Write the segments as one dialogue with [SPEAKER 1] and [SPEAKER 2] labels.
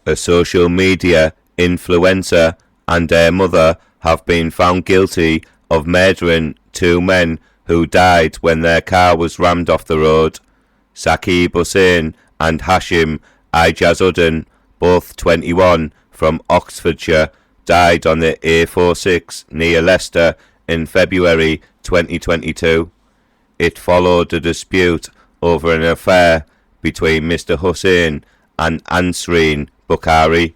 [SPEAKER 1] A social media influencer and their mother have been found guilty of murdering two men who died when their car was rammed off the road. Saqib Hussain and Hashim Ijazuddin, both 21, from Oxfordshire, died on the A46 near Leicester in February 2022. It followed a dispute over an affair between Mr. Hussain and Ansreen Bukhari.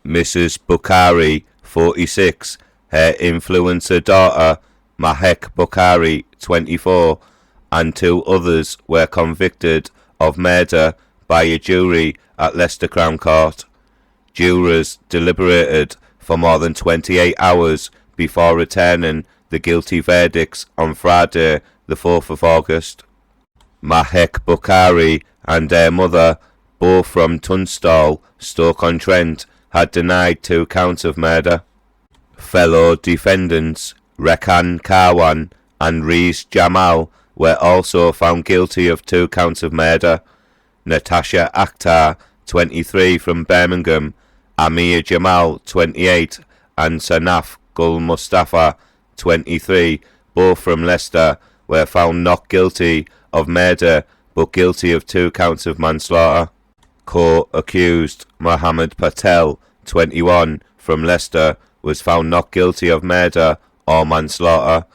[SPEAKER 1] Mrs. Bukhari, 46, her influencer daughter Mahek Bukhari, 24, and two others were convicted of murder by a jury at Leicester Crown Court. Jurors deliberated for more than 28 hours before returning the guilty verdicts on Friday, the 4th of August. Mahek Bukhari and their mother, both from Tunstall, Stoke-on-Trent, had denied 2 counts of murder. Fellow defendants Rekhan, Karwan and Raees Jamal were also found guilty of 2 counts of murder. Natasha Akhtar, 23, from Birmingham, Ameer Jamal, 28, and Sanaf Gulamustafa, 23, both from Leicester, were found not guilty of murder but guilty of 2 counts of manslaughter. Co-accused Mohammed Patel, 21, from Leicester, was found not guilty of murder or manslaughter.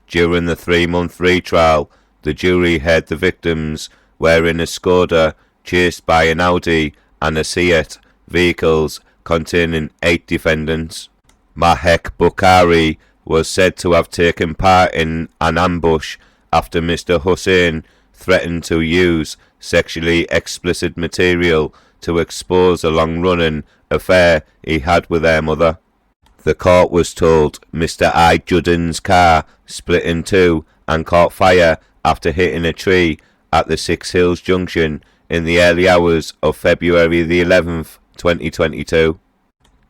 [SPEAKER 1] During the 3-month retrial, the jury heard the victims were in a Skoda chased by an Audi and a Seat, vehicles containing 8 defendants. Mahek Bukhari was said to have taken part in an ambush after Mr. Hussain threatened to use sexually explicit material to expose a long-running affair he had with their mother. The court was told Mr. Ijazuddin's car split in 2 and caught fire after hitting a tree at the Six Hills Junction in the early hours of February the 11th, 2022.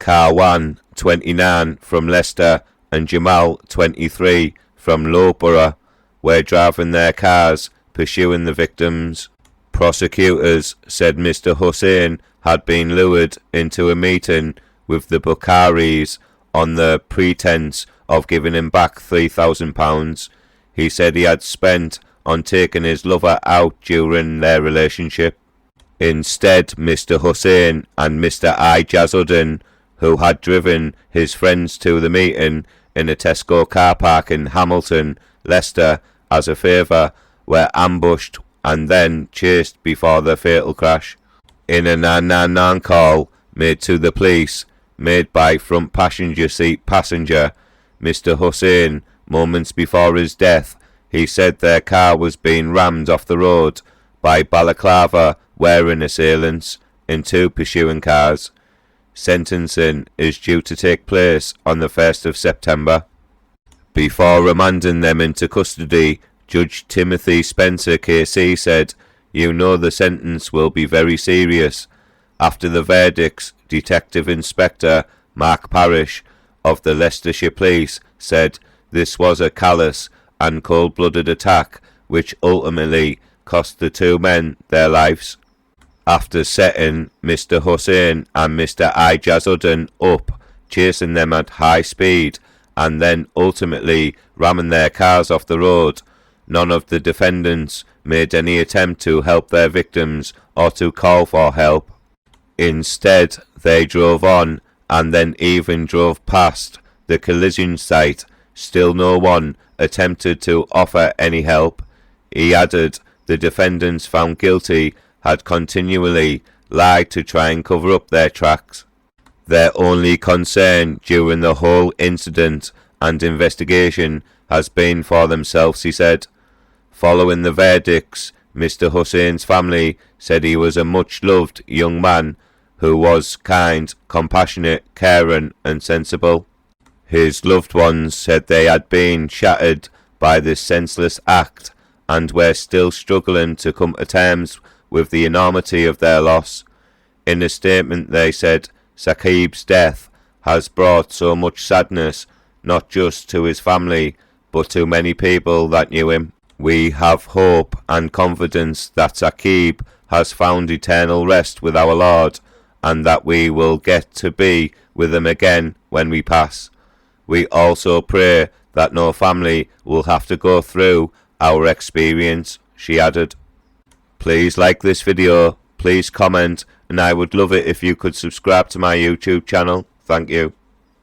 [SPEAKER 1] Karwan, 29, from Leicester, and Jamal, 23, from Loughborough, were driving their cars pursuing the victims. Prosecutors said Mr. Hussain had been lured into a meeting with the Bukharis on the pretense of giving him back £3,000 he said he had spent on taking his lover out during their relationship. Instead, Mr. Hussain and Mr. Ijazuddin, who had driven his friends to the meeting in a Tesco car park in Hamilton, Leicester, as a favour, were ambushed and then chased before the fatal crash. In a 999 call made to the police, made by front passenger seat passenger Mr. Hussain moments before his death, he said their car was being rammed off the road by balaclava wearing assailants in 2 pursuing cars. Sentencing is due to take place on the 1st of September. Before remanding them into custody, Judge Timothy Spencer KC said, "You know the sentence will be very serious." After the verdicts, Detective Inspector Mark Parrish of the Leicestershire Police said this was a callous and cold-blooded attack which ultimately cost the 2 men their lives. After setting Mr. Hussain and Mr. Ijazuddin up, chasing them at high speed, and then ultimately ramming their cars off the road, none of the defendants made any attempt to help their victims or to call for help. Instead, they drove on and then even drove past the collision site. Still no one attempted to offer any help. He added the defendants found guilty had continually lied to try and cover up their tracks. Their only concern during the whole incident and investigation has been for themselves, he said. Following the verdicts, Mr. Hussain's family said he was a much-loved young man who was kind, compassionate, caring and sensible. His loved ones said they had been shattered by this senseless act and were still struggling to come to terms with the enormity of their loss. In a statement they said, Saqib's death has brought so much sadness, not just to his family, but to many people that knew him. We have hope and confidence that Saqib has found eternal rest with our Lord, and that we will get to be with them again when we pass. We also pray that no family will have to go through our experience, she added. Please like this video, please comment, and I would love it if you could subscribe to my YouTube channel. Thank you.